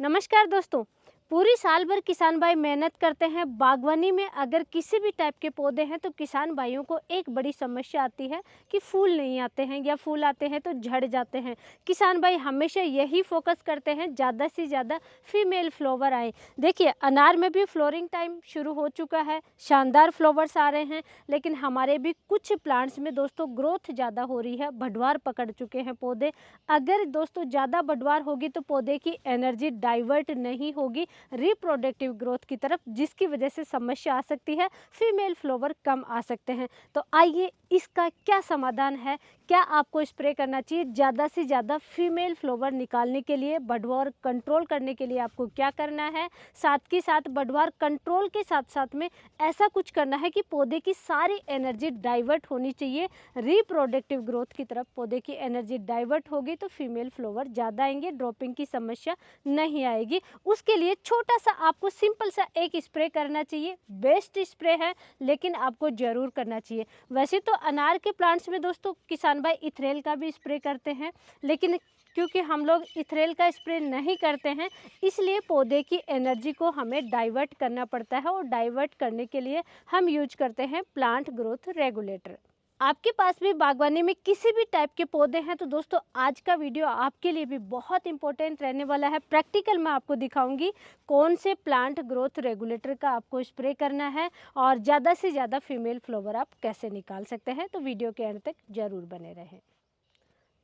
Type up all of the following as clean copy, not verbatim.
नमस्कार दोस्तों। पूरी साल भर किसान भाई मेहनत करते हैं। बागवानी में अगर किसी भी टाइप के पौधे हैं तो किसान भाइयों को एक बड़ी समस्या आती है कि फूल नहीं आते हैं या फूल आते हैं तो झड़ जाते हैं। किसान भाई हमेशा यही फोकस करते हैं ज़्यादा से ज़्यादा फीमेल फ्लावर आए। देखिए अनार में भी फ्लोरिंग टाइम शुरू हो चुका है, शानदार फ्लावर्स आ रहे हैं, लेकिन हमारे भी कुछ प्लांट्स में दोस्तों ग्रोथ ज़्यादा हो रही है, बढ़वार पकड़ चुके हैं पौधे। अगर दोस्तों ज़्यादा बढ़वार होगी तो पौधे की एनर्जी डाइवर्ट नहीं होगी रिप्रोडक्टिव ग्रोथ की तरफ, जिसकी वजह से समस्या आ सकती है, फीमेल फ्लावर कम आ सकते हैं। तो आइए इसका क्या समाधान है, क्या आपको स्प्रे करना चाहिए ज़्यादा से ज़्यादा फीमेल फ्लावर निकालने के लिए, बढ़वार कंट्रोल करने के लिए आपको क्या करना है, साथ के साथ बढ़वार कंट्रोल के साथ साथ में ऐसा कुछ करना है कि पौधे की सारी एनर्जी डाइवर्ट होनी चाहिए रिप्रोडक्टिव ग्रोथ की तरफ। पौधे की एनर्जी डाइवर्ट होगी तो फीमेल फ्लावर ज़्यादा आएंगे, ड्रॉपिंग की समस्या नहीं आएगी। उसके लिए छोटा सा आपको सिंपल सा एक स्प्रे करना चाहिए। बेस्ट स्प्रे है लेकिन आपको ज़रूर करना चाहिए। वैसे तो अनार के प्लांट्स में दोस्तों किसान भाई इथरेल का भी स्प्रे करते हैं, लेकिन क्योंकि हम लोग इथरेल का स्प्रे नहीं करते हैं इसलिए पौधे की एनर्जी को हमें डाइवर्ट करना पड़ता है, और डाइवर्ट करने के लिए हम यूज करते हैं प्लांट ग्रोथ रेगुलेटर। आपके पास भी बागवानी में किसी भी टाइप के पौधे हैं तो दोस्तों आज का वीडियो आपके लिए भी बहुत इंपॉर्टेंट रहने वाला है। प्रैक्टिकल मैं आपको दिखाऊंगी कौन से प्लांट ग्रोथ रेगुलेटर का आपको स्प्रे करना है और ज़्यादा से ज़्यादा फीमेल फ्लावर आप कैसे निकाल सकते हैं। तो वीडियो के अंत तक जरूर बने रहें।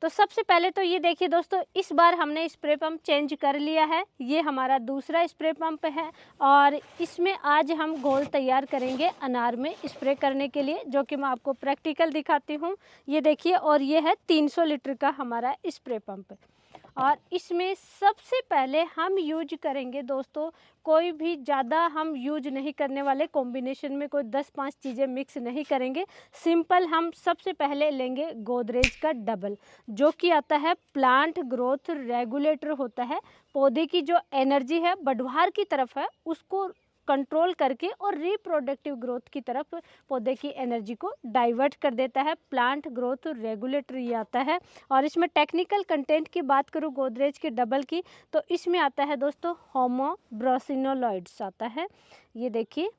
तो सबसे पहले तो ये देखिए दोस्तों, इस बार हमने स्प्रे पंप चेंज कर लिया है। ये हमारा दूसरा स्प्रे पंप है और इसमें आज हम घोल तैयार करेंगे अनार में स्प्रे करने के लिए, जो कि मैं आपको प्रैक्टिकल दिखाती हूँ। ये देखिए, और ये है 300 लीटर का हमारा स्प्रे पंप। और इसमें सबसे पहले हम यूज करेंगे दोस्तों, कोई भी ज़्यादा हम यूज नहीं करने वाले, कॉम्बिनेशन में कोई 10-5 चीज़ें मिक्स नहीं करेंगे। सिंपल हम सबसे पहले लेंगे गोदरेज का डबल, जो कि आता है प्लांट ग्रोथ रेगुलेटर होता है। पौधे की जो एनर्जी है बढ़वार की तरफ है उसको कंट्रोल करके और रिप्रोडक्टिव ग्रोथ की तरफ पौधे की एनर्जी को डाइवर्ट कर देता है। प्लांट ग्रोथ रेगुलेटर ये आता है। और इसमें टेक्निकल कंटेंट की बात करूँ गोदरेज के डबल की, तो इसमें आता है दोस्तों होमोब्रोसिनोलॉइड्स आता है। ये देखिए,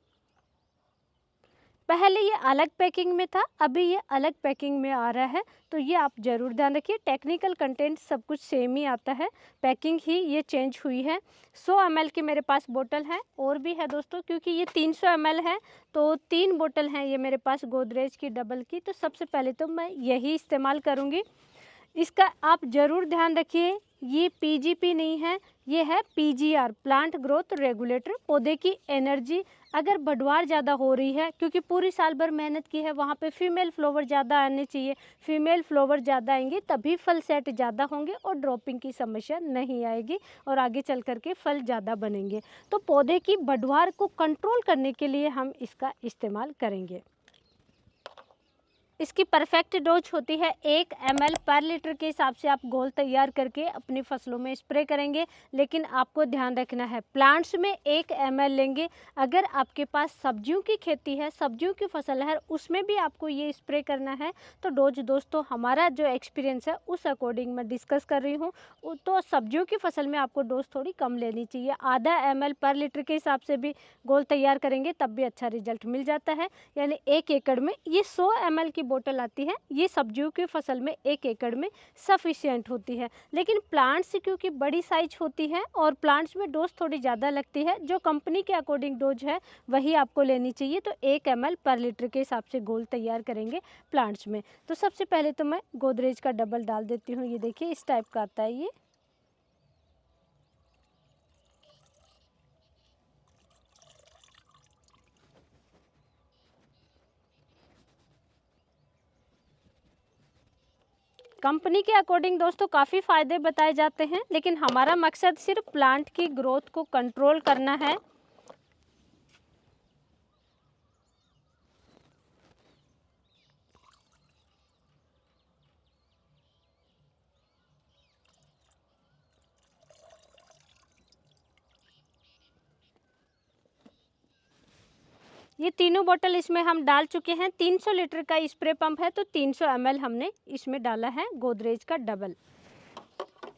पहले ये अलग पैकिंग में था, अभी ये अलग पैकिंग में आ रहा है, तो ये आप ज़रूर ध्यान रखिए। टेक्निकल कंटेंट सब कुछ सेम ही आता है, पैकिंग ही ये चेंज हुई है। 100 ml की मेरे पास बोतल है, और भी है दोस्तों, क्योंकि ये 300 ml है तो 3 बोतल हैं ये मेरे पास गोदरेज की डबल की। तो सबसे पहले तो मैं यही इस्तेमाल करूँगी। इसका आप ज़रूर ध्यान रखिए, ये पीजीपी नहीं है, ये है पीजीआर, प्लांट ग्रोथ रेगुलेटर। पौधे की एनर्जी अगर बढ़वार ज़्यादा हो रही है, क्योंकि पूरी साल भर मेहनत की है, वहाँ पे फीमेल फ्लावर ज़्यादा आने चाहिए। फीमेल फ्लावर ज़्यादा आएंगे तभी फल सेट ज़्यादा होंगे और ड्रॉपिंग की समस्या नहीं आएगी और आगे चल करके फल ज़्यादा बनेंगे। तो पौधे की बढ़वार को कंट्रोल करने के लिए हम इसका इस्तेमाल करेंगे। इसकी परफेक्ट डोज होती है 1 ml पर लीटर के हिसाब से आप घोल तैयार करके अपनी फसलों में स्प्रे करेंगे। लेकिन आपको ध्यान रखना है, प्लांट्स में 1 ml लेंगे। अगर आपके पास सब्जियों की खेती है, सब्जियों की फसल है, उसमें भी आपको ये स्प्रे करना है तो डोज दोस्तों हमारा जो एक्सपीरियंस है उस अकॉर्डिंग मैं डिस्कस कर रही हूँ। तो सब्जियों की फसल में आपको डोज थोड़ी कम लेनी चाहिए। आधा ml पर लीटर के हिसाब से भी घोल तैयार करेंगे तब भी अच्छा रिजल्ट मिल जाता है। यानी 1 एकड़ में ये 100 ml की बोतल आती है, ये सब्जियों की फसल में 1 एकड़ में सफिशिएंट होती है। लेकिन प्लांट्स क्योंकि बड़ी साइज होती है और प्लांट्स में डोज थोड़ी ज़्यादा लगती है, जो कंपनी के अकॉर्डिंग डोज है वही आपको लेनी चाहिए। तो 1 ml पर लीटर के हिसाब से घोल तैयार करेंगे प्लांट्स में। तो सबसे पहले तो मैं गोदरेज का डबल डाल देती हूँ। ये देखिए इस टाइप का आता है ये। कंपनी के अकॉर्डिंग दोस्तों काफ़ी फ़ायदे बताए जाते हैं, लेकिन हमारा मकसद सिर्फ प्लांट की ग्रोथ को कंट्रोल करना है। ये तीनों बोतल इसमें हम डाल चुके हैं। 300 लीटर का स्प्रे पंप है तो 300 ml हमने इसमें डाला है गोदरेज का डबल।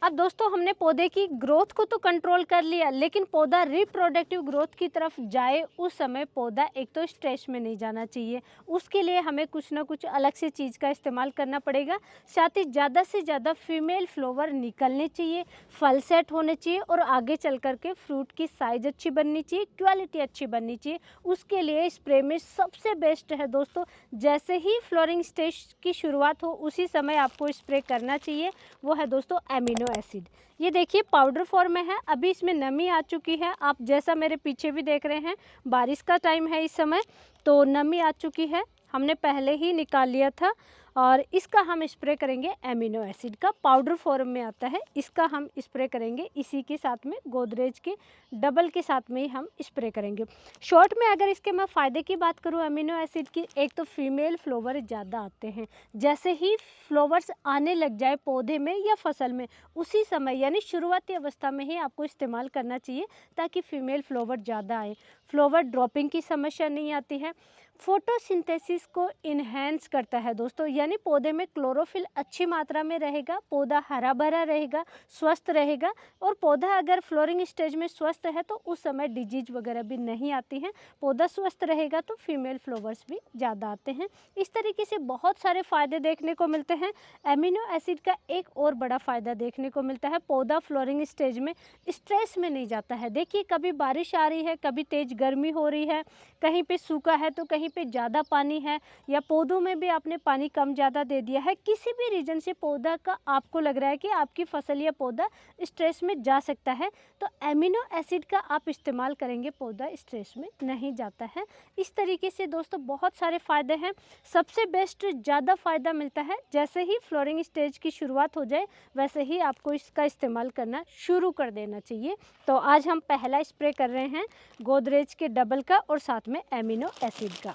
अब दोस्तों हमने पौधे की ग्रोथ को तो कंट्रोल कर लिया, लेकिन पौधा रिप्रोडक्टिव ग्रोथ की तरफ जाए उस समय पौधा एक तो स्ट्रेस में नहीं जाना चाहिए। उसके लिए हमें कुछ ना कुछ अलग से चीज़ का इस्तेमाल करना पड़ेगा। साथ ही ज़्यादा से ज़्यादा फीमेल फ्लावर निकलने चाहिए, फल सेट होने चाहिए और आगे चल कर के फ्रूट की साइज़ अच्छी बननी चाहिए, क्वालिटी अच्छी बननी चाहिए। उसके लिए स्प्रे में सबसे बेस्ट है दोस्तों, जैसे ही फ्लोरिंग स्टेज की शुरुआत हो उसी समय आपको स्प्रे करना चाहिए, वो है दोस्तों एमिनो एसिड। ये देखिए पाउडर फॉर्म में है, अभी इसमें नमी आ चुकी है। आप जैसा मेरे पीछे भी देख रहे हैं, बारिश का टाइम है इस समय, तो नमी आ चुकी है, हमने पहले ही निकाल लिया था। और इसका हम स्प्रे करेंगे, एमिनो एसिड का पाउडर फॉर्म में आता है, इसका हम स्प्रे करेंगे इसी के साथ में, गोदरेज के डबल के साथ में ही हम स्प्रे करेंगे। शॉर्ट में अगर इसके मैं फ़ायदे की बात करूँ एमिनो एसिड की, एक तो फीमेल फ्लावर ज़्यादा आते हैं। जैसे ही फ्लावर्स आने लग जाए पौधे में या फसल में, उसी समय यानी शुरुआती अवस्था में ही आपको इस्तेमाल करना चाहिए, ताकि फीमेल फ्लावर ज़्यादा आए। फ्लावर ड्रॉपिंग की समस्या नहीं आती है। फोटोसिंथेसिस को इन्हेंस करता है दोस्तों, यानी पौधे में क्लोरोफिल अच्छी मात्रा में रहेगा, पौधा हरा भरा रहेगा, स्वस्थ रहेगा। और पौधा अगर फ्लोरिंग स्टेज में स्वस्थ है तो उस समय डिजीज वगैरह भी नहीं आती हैं। पौधा स्वस्थ रहेगा तो फीमेल फ्लावर्स भी ज़्यादा आते हैं। इस तरीके से बहुत सारे फ़ायदे देखने को मिलते हैं। एमिनो एसिड का एक और बड़ा फ़ायदा देखने को मिलता है, पौधा फ्लोरिंग स्टेज में स्ट्रेस में नहीं जाता है। देखिए कभी बारिश आ रही है, कभी तेज़ गर्मी हो रही है, कहीं पे सूखा है तो कहीं पे ज़्यादा पानी है, या पौधों में भी आपने पानी कम ज़्यादा दे दिया है, किसी भी रीजन से पौधा का आपको लग रहा है कि आपकी फसल या पौधा स्ट्रेस में जा सकता है, तो एमिनो एसिड का आप इस्तेमाल करेंगे, पौधा स्ट्रेस में नहीं जाता है। इस तरीके से दोस्तों बहुत सारे फ़ायदे हैं। सबसे बेस्ट ज़्यादा फ़ायदा मिलता है जैसे ही फ्लोरिंग स्टेज की शुरुआत हो जाए, वैसे ही आपको इसका इस्तेमाल करना शुरू कर देना चाहिए। तो आज हम पहला स्प्रे कर रहे हैं गोदरेज के डबल का और साथ में एमिनो एसिड का।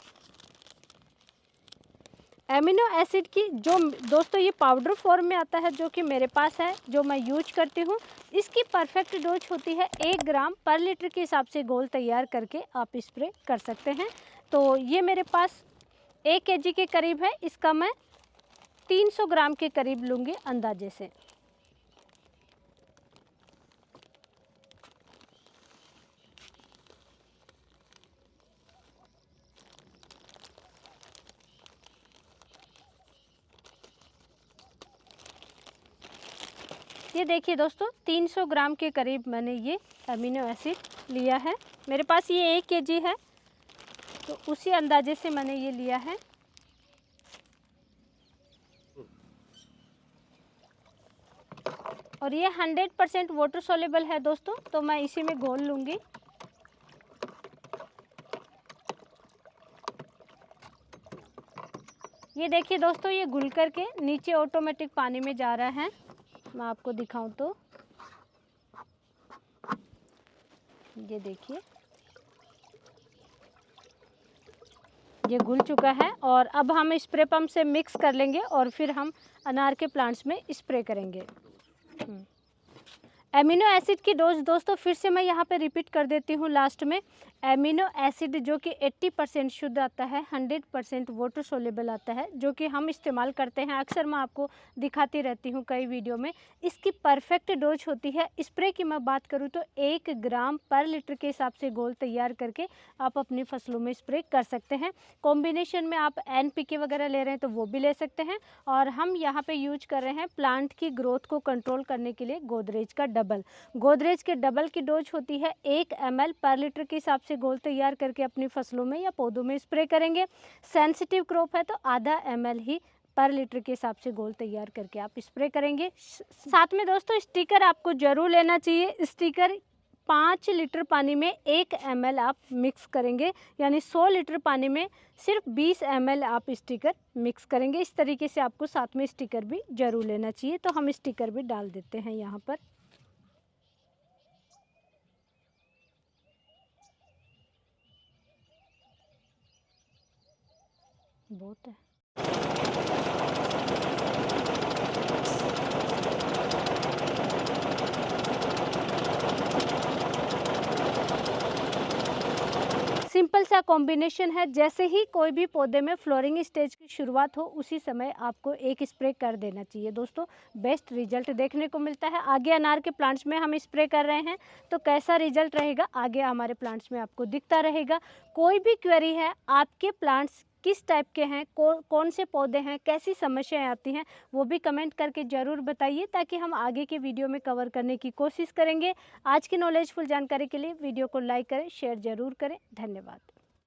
एमिनो एसिड की जो दोस्तों ये पाउडर फॉर्म में आता है, जो कि मेरे पास है, जो मैं यूज करती हूँ, इसकी परफेक्ट डोज होती है 1 ग्राम पर लीटर के हिसाब से घोल तैयार करके आप स्प्रे कर सकते हैं। तो ये मेरे पास 1 kg के करीब है, इसका मैं 300 ग्राम के करीब लूँगी अंदाजे से। ये देखिए दोस्तों 300 ग्राम के करीब मैंने ये एमिनो एसिड लिया है। मेरे पास ये 1 kg है, तो उसी अंदाजे से मैंने ये लिया है। और ये 100% वाटर सोल्यूबल है दोस्तों, तो मैं इसी में घोल लूँगी। ये देखिए दोस्तों ये घुल करके नीचे ऑटोमेटिक पानी में जा रहा है। मैं आपको दिखाऊं तो ये देखिए ये घुल चुका है, और अब हम स्प्रे पंप से मिक्स कर लेंगे और फिर हम अनार के प्लांट्स में स्प्रे करेंगे। एमिनो एसिड की डोज दोस्तों फिर से मैं यहाँ पे रिपीट कर देती हूँ लास्ट में। एमिनो एसिड जो कि 80% शुद्ध आता है, 100% वाटर सोल्यूबल आता है, जो कि हम इस्तेमाल करते हैं, अक्सर मैं आपको दिखाती रहती हूँ कई वीडियो में। इसकी परफेक्ट डोज होती है, स्प्रे की मैं बात करूँ तो 1 ग्राम पर लीटर के हिसाब से घोल तैयार करके आप अपनी फसलों में स्प्रे कर सकते हैं। कॉम्बिनेशन में आप NPK वगैरह ले रहे हैं तो वो भी ले सकते हैं, और हम यहाँ पे यूज कर रहे हैं प्लांट की ग्रोथ को कंट्रोल करने के लिए गोदरेज का डबल। गोदरेज के डबल की डोज होती है 1 ml पर लीटर के हिसाब से घोल तैयार करके अपनी फसलों में या पौधों में स्प्रे करेंगे। सेंसिटिव क्रॉप है तो आधा ml ही पर लीटर के हिसाब से घोल तैयार करके आप स्प्रे करेंगे। साथ में दोस्तों स्टिकर आपको जरूर लेना चाहिए। स्टिकर 5 लीटर पानी में 1 ml आप मिक्स करेंगे, यानी 100 लीटर पानी में सिर्फ 20 ml आप स्टिकर मिक्स करेंगे। इस तरीके से आपको साथ में स्टिकर भी जरूर लेना चाहिए। तो हम स्टिकर भी डाल देते हैं यहाँ पर। बहुत है। सिंपल सा कॉम्बिनेशन है। जैसे ही कोई भी पौधे में फ्लोरिंग स्टेज की शुरुआत हो उसी समय आपको एक स्प्रे कर देना चाहिए दोस्तों, बेस्ट रिजल्ट देखने को मिलता है। आगे अनार के प्लांट्स में हम स्प्रे कर रहे हैं तो कैसा रिजल्ट रहेगा आगे हमारे प्लांट्स में आपको दिखता रहेगा। कोई भी क्वेरी है, आपके प्लांट्स किस टाइप के हैं, कौन से पौधे हैं, कैसी समस्याएं आती हैं, वो भी कमेंट करके ज़रूर बताइए ताकि हम आगे के वीडियो में कवर करने की कोशिश करेंगे। आज की नॉलेजफुल जानकारी के लिए वीडियो को लाइक करें, शेयर ज़रूर करें। धन्यवाद।